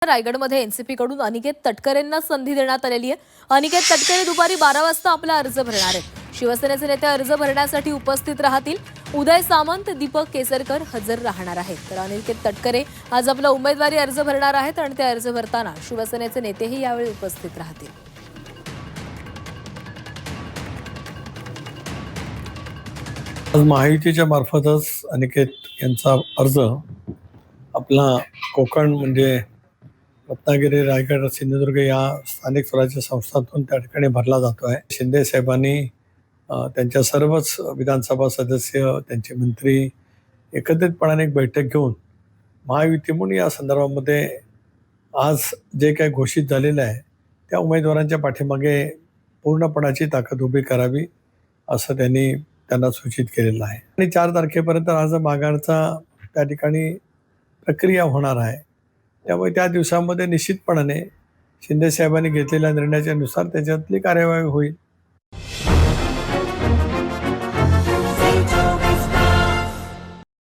रायगडमध्ये एनसीपीकडून अनिकेत तटकरेंना संधी देण्यात आलेली आहे। अनिकेत तटकरे दुपारी 12 वाजता आपला अर्ज भरणार आहेत। शिवसेनेचे नेते अर्ज भरण्यासाठी उपस्थित राहतील। उदय सामंत, दीपक केसरकर हजर राहणार आहेत। तर अनिकेत तटकरे आज आपला उमेदवारी अर्ज भरणार आहेत आणि ते अर्ज भरताना शिवसेनेचे नेतेही यावेळी उपस्थित राहतील। आज महायुतीच्या मार्फतच अनिकेत यांचा अर्ज आपला कोकण म्हणजे रत्नागिरी, रायगड, सिंधुदुर्ग या स्थानिक स्वराज्य संस्थांतून त्या ठिकाणी भरला जातो आहे। शिंदे साहेबांनी त्यांच्या सर्वच विधानसभा सदस्य, त्यांचे मंत्री एकत्रितपणाने एक बैठक घेऊन महायुती म्हणून या संदर्भामध्ये आज जे काही घोषित झालेलं आहे त्या उमेदवारांच्या पाठीमागे पूर्णपणाची ताकद उभी करावी असं त्यांना सूचित केलेलं आहे। आणि 4 तारखेपर्यंत अर्ज मागायचा त्या ठिकाणी प्रक्रिया होणार आहे। त्यामुळे त्या दिवसामध्ये निश्चितपणाने शिंदे साहेबांनी घेतलेल्या निर्णयाच्या नुसार त्याच्यातली कार्यवाही होईल।